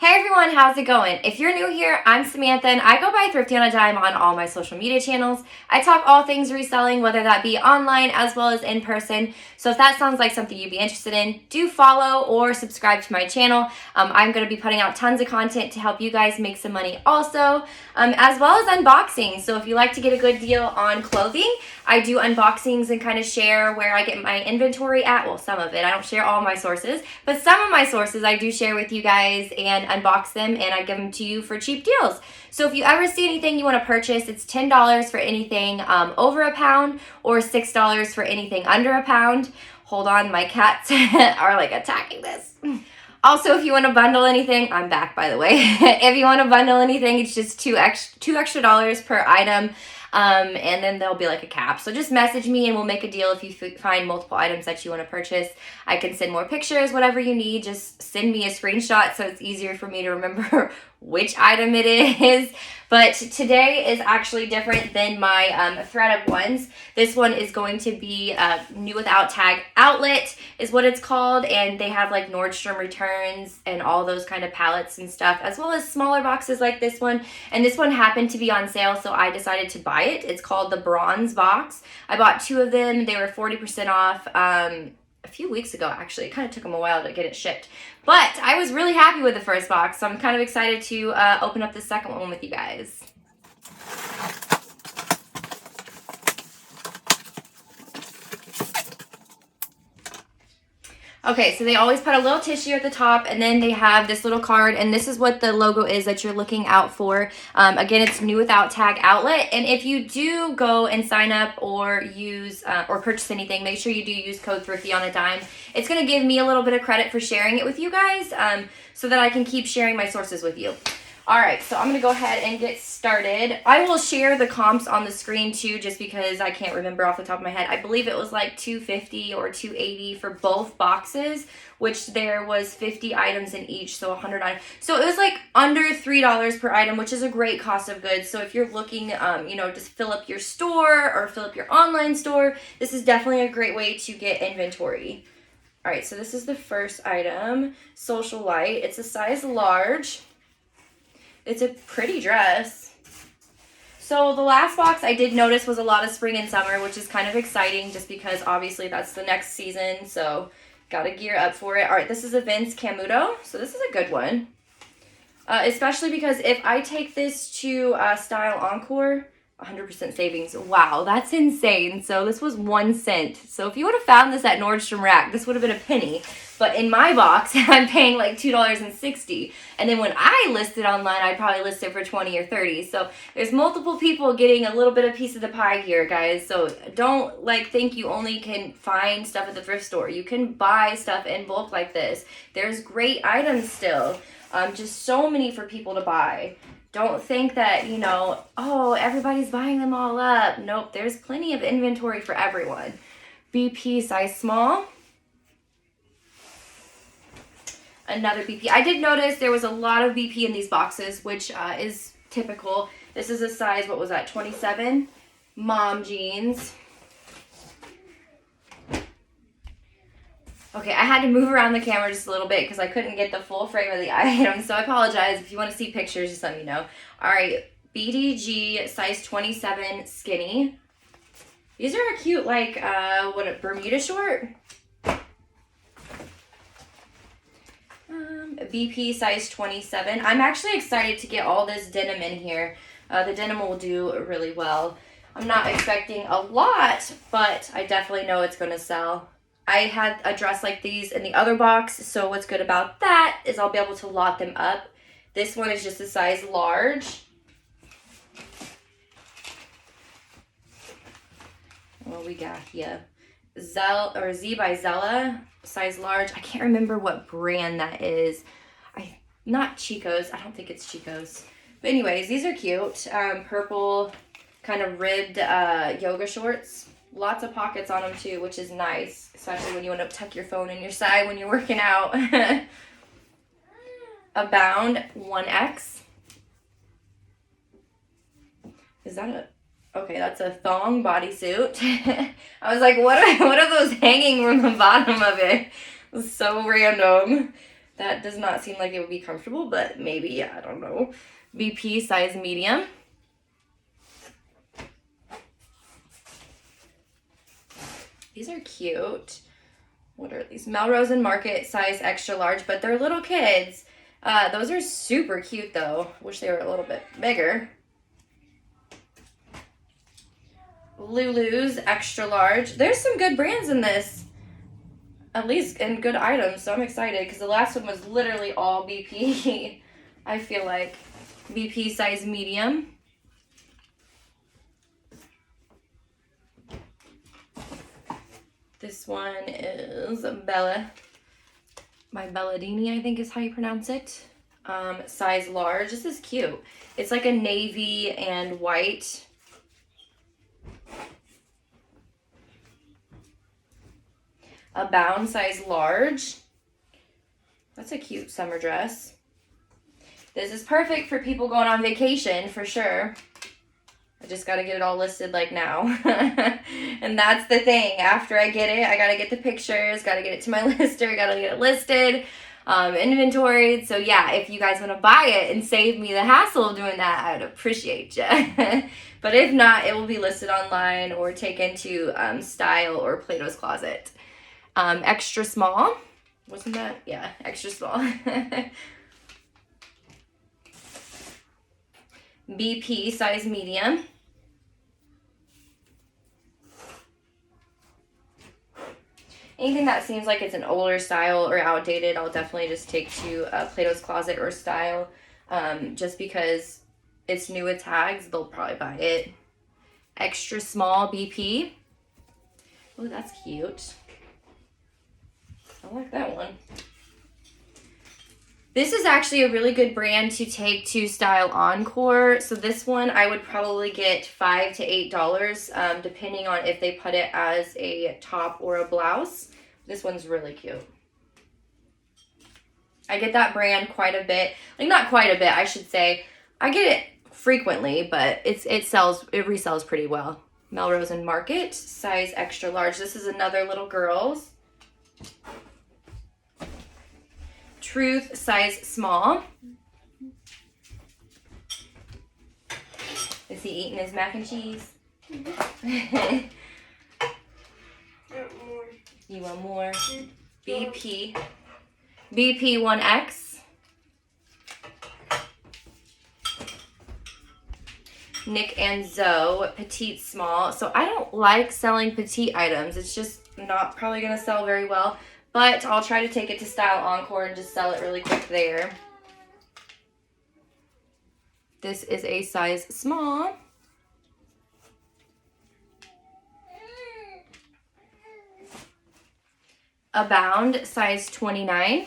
Hey everyone, how's it going? If you're new here, I'm Samantha and I go by Thrifty on a Dime on all my social media channels. I talk all things reselling, whether that be online as well as in person. So if that sounds like something you'd be interested in, do follow or subscribe to my channel. I'm going to be putting out tons of content to help you guys make some money also, as well as unboxing. So if you like to get a good deal on clothing, I do unboxings and kind of share where I get my inventory at. Well, some of it. I don't share all my sources, but some of my sources I do share with you guys and unbox them, and I give them to you for cheap deals. So if you ever see anything you want to purchase, it's $10 for anything over a pound or $6 for anything under a pound. Hold on, my cats are like attacking this. Also, if you want to bundle anything, I'm back by the way. If you want to bundle anything, it's just two extra dollars per item. And then there'll be like a cap. So just message me and we'll make a deal if you find multiple items that you want to purchase. I can send more pictures, whatever you need. Just send me a screenshot so it's easier for me to remember which item it is. But today is actually different than my thread up ones. This one is going to be new without tag outlet is what it's called. And they have like Nordstrom returns and all those kind of pallets and stuff, as well as smaller boxes like this one. And this one happened to be on sale, so I decided to buy it. It's called the bronze box. I bought 2 of them. They were 40% off a few weeks ago, actually. It kind of took them a while to get it shipped. But I was really happy with the first box, so I'm kind of excited to open up the second one with you guys. Okay, so they always put a little tissue at the top, and then they have this little card, and this is what the logo is that you're looking out for. Again, it's new without tag outlet, and if you do go and sign up or use or purchase anything, make sure you do use code Thrifty on a Dime. It's going to give me a little bit of credit for sharing it with you guys, so that I can keep sharing my sources with you. All right, so I'm going to go ahead and get started. I will share the comps on the screen too, just because I can't remember off the top of my head. I believe it was like $250 or $280 for both boxes, which there was 50 items in each, so 100 items. So it was like under $3 per item, which is a great cost of goods. So if you're looking, just fill up your store or fill up your online store, this is definitely a great way to get inventory. All right, so this is the first item, Social Light. It's a size large. It's a pretty dress. So the last box I did notice was a lot of spring and summer, which is kind of exciting just because obviously that's the next season. So got to gear up for it. All right, this is a Vince Camuto. So this is a good one. Especially because if I take this to Style Encore, 100% savings. Wow, that's insane. So this was 1 cent. So if you would have found this at Nordstrom Rack, this would have been a penny. But in my box, I'm paying like $2.60. And then when I list it online, I'd probably list it for 20 or 30. So there's multiple people getting a little bit of piece of the pie here, guys. So don't think you only can find stuff at the thrift store. You can buy stuff in bulk like this. There's great items still. Just so many for people to buy. Don't think that, everybody's buying them all up. Nope, there's plenty of inventory for everyone. BP size small. Another BP. I did notice there was a lot of BP in these boxes, which is typical. This is a size, what was that, 27? Mom jeans. Okay, I had to move around the camera just a little bit because I couldn't get the full frame of the item, so I apologize. If you want to see pictures, just let me know. All right, BDG size 27 skinny. These are a cute, a Bermuda short? BP size 27. I'm actually excited to get all this denim in here. The denim will do really well. I'm not expecting a lot, but I definitely know it's going to sell. I had a dress like these in the other box, so what's good about that is I'll be able to lot them up. This one is just a size large. What we got here? Z by Zella, size large. I can't remember what brand that is. Not Chico's. I don't think it's Chico's. But anyways, these are cute. Purple, kind of ribbed yoga shorts. Lots of pockets on them too, which is nice, especially when you want to tuck your phone in your side when you're working out. Abound 1X. Is that okay, that's a thong bodysuit. I was like, what are those hanging from the bottom of it? It was so random. That does not seem like it would be comfortable, but maybe, I don't know. BP size medium. These are cute. What are these? Melrose and Market size extra large, but they're little kids. Those are super cute though. Wish they were a little bit bigger. Lulu's extra large. There's some good brands in this. At least in good items, so I'm excited because the last one was literally all BP. I feel like BP size medium. This one is Bella by Belladini, I think is how you pronounce it. Size large. This is cute. It's like a navy and white. Abound size large. That's a cute summer dress. This is perfect for people going on vacation for sure. I just got to get it all listed like now. And that's the thing. After I get it, I got to get the pictures, got to get it to my lister, got to get it listed, inventoried. So yeah, if you guys want to buy it and save me the hassle of doing that, I would appreciate you. But if not, it will be listed online or taken to Style or Plato's Closet. Extra small. Wasn't that? Yeah, extra small. BP size medium. Anything that seems like it's an older style or outdated, I'll definitely just take to Plato's Closet or Style. Just because it's new with tags, they'll probably buy it. Extra small BP. Oh, that's cute. I like that one. This is actually a really good brand to take to Style Encore. So this one I would probably get $5 to $8, depending on if they put it as a top or a blouse. This one's really cute. I get that brand quite a bit. Like, not quite a bit, I should say. I get it frequently, but it resells pretty well. Melrose and Market, size extra large. This is another little girl's. Truth, size small. Is he eating his mac and cheese? You want more? BP. BP 1X. Nick and Zoe, petite small. So I don't like selling petite items. It's just not probably going to sell very well. But I'll try to take it to Style Encore and just sell it really quick there. This is a size small. Abound, size 29.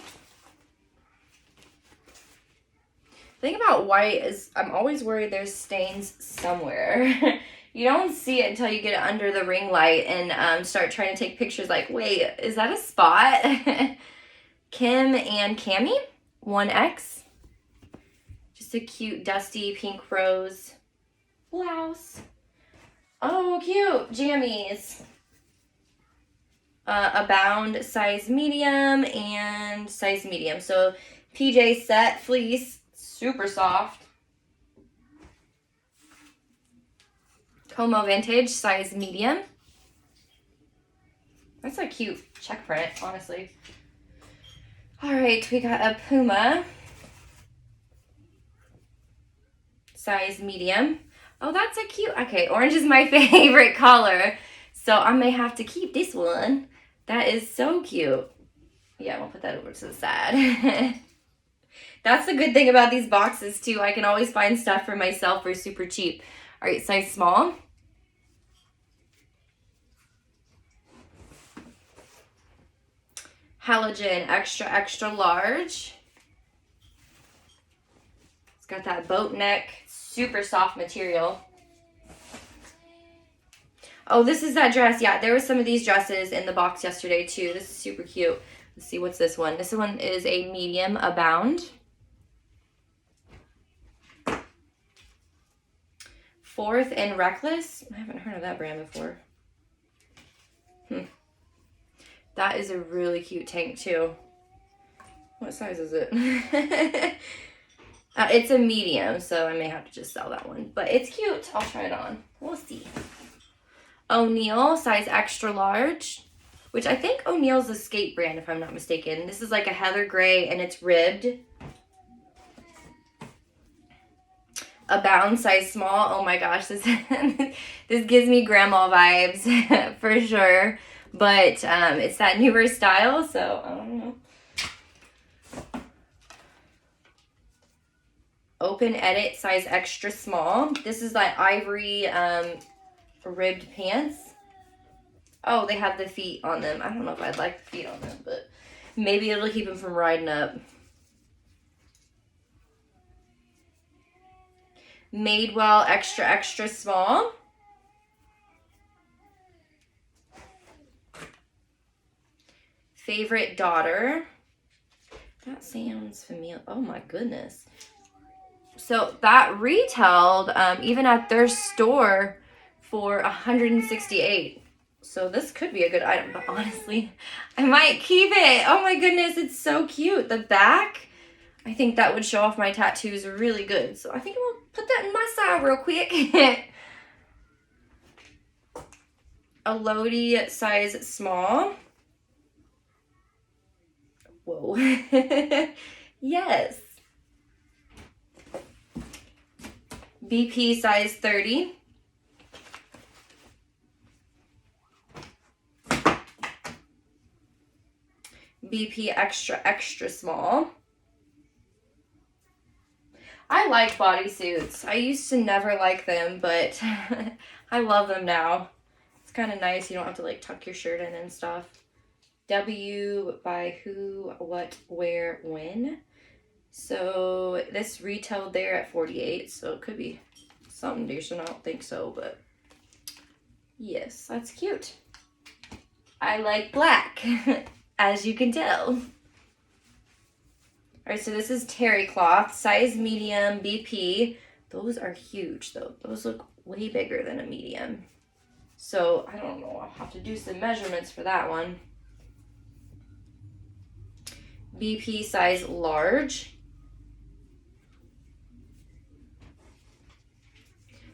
The thing about white is I'm always worried there's stains somewhere. You don't see it until you get it under the ring light and start trying to take pictures like, wait, is that a spot? Kim and Cami, 1X. Just a cute dusty pink rose blouse. Oh, cute. Jammies. Abound, size medium and size medium. So PJ set fleece, super soft. Como Vintage, size medium. That's a cute check print, honestly. All right, we got a Puma. Size medium. Oh, that's a cute, okay, orange is my favorite color. So I may have to keep this one. That is so cute. Yeah, we'll put that over to the side. That's the good thing about these boxes too. I can always find stuff for myself for super cheap. All right, size small. Halogen, extra, extra large. It's got that boat neck, super soft material. Oh, this is that dress. Yeah, there were some of these dresses in the box yesterday too. This is super cute. Let's see, what's this one? This one is a medium Abound. Fourth and Reckless. I haven't heard of that brand before. That is a really cute tank too. What size is it? It's a medium, so I may have to just sell that one. But it's cute. I'll try it on. We'll see. O'Neill, size extra large. Which I think O'Neill's a skate brand, if I'm not mistaken. This is like a heather gray, and it's ribbed. Abound, size small. Oh my gosh, this this gives me grandma vibes for sure. But it's that newer style, so I don't know. Open edit, size extra small. This is like ivory ribbed pants. Oh, they have the feet on them. I don't know if I'd like the feet on them, but maybe it'll keep them from riding up. Madewell, extra, extra small. Favorite daughter. That sounds familiar. Oh my goodness. So that retailed even at their store for $168. So this could be a good item, but honestly, I might keep it. Oh my goodness, it's so cute. The back, I think that would show off my tattoos really good. So I think I'm gonna put that in my side real quick. A Lodi, size small. Whoa. Yes. BP, size 30. BP, extra, extra small. I like bodysuits. I used to never like them, but I love them now. It's kind of nice. You don't have to like tuck your shirt in and stuff. W by who, what, where, when. So this retailed there at 48, so it could be something decent. I don't think so, but yes, that's cute. I like black, as you can tell. All right, so this is terry cloth, size medium, BP. Those are huge, though. Those look way bigger than a medium. So I don't know. I'll have to do some measurements for that one. BP, size large.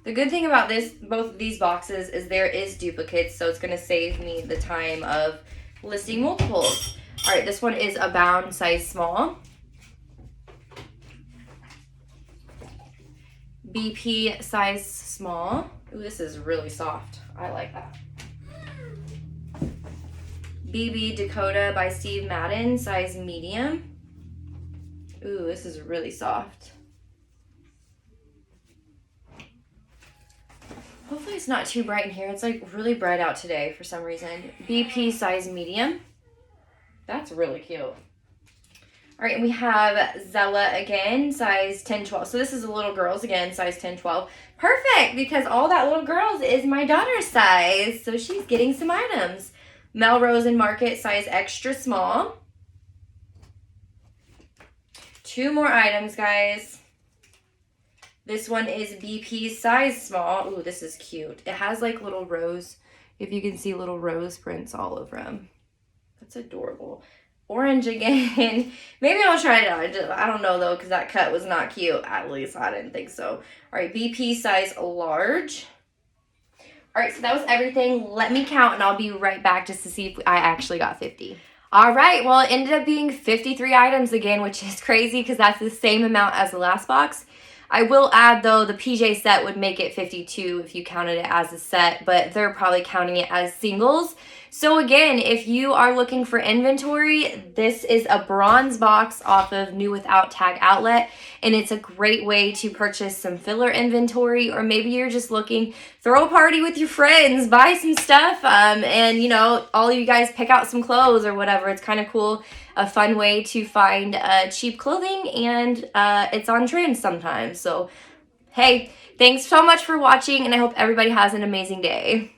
The good thing about both of these boxes is there is duplicates, so it's going to save me the time of listing multiples. All right, this one is Abound, size small. BP, size small. Ooh, this is really soft. I like that. BB Dakota by Steve Madden, size medium. Ooh, this is really soft. Hopefully it's not too bright in here. It's like really bright out today for some reason. BP, size medium. That's really cute. All right, and we have Zella again, size 10-12. So this is a little girl's again, size 10-12. Perfect, because all that little girl's is my daughter's size. So she's getting some items. Melrose and Market, size extra small. 2 more items, guys. This one is BP, size small. Ooh, this is cute. It has like little rose, if you can see little rose prints all over them. That's adorable. Orange again. Maybe I'll try it out. I don't know though, because that cut was not cute. At least I didn't think so. All right, BP, size large. All right, so that was everything. Let me count and I'll be right back just to see if I actually got 50. All right, well, it ended up being 53 items again, which is crazy because that's the same amount as the last box. I will add, though, the PJ set would make it 52 if you counted it as a set, but they're probably counting it as singles. So again, if you are looking for inventory, this is a bronze box off of New Without Tag Outlet, and it's a great way to purchase some filler inventory, or maybe you're just looking, throw a party with your friends, buy some stuff, and you know, all of you guys pick out some clothes or whatever. It's kind of cool, a fun way to find cheap clothing, and it's on trend sometimes. So hey, thanks so much for watching, and I hope everybody has an amazing day.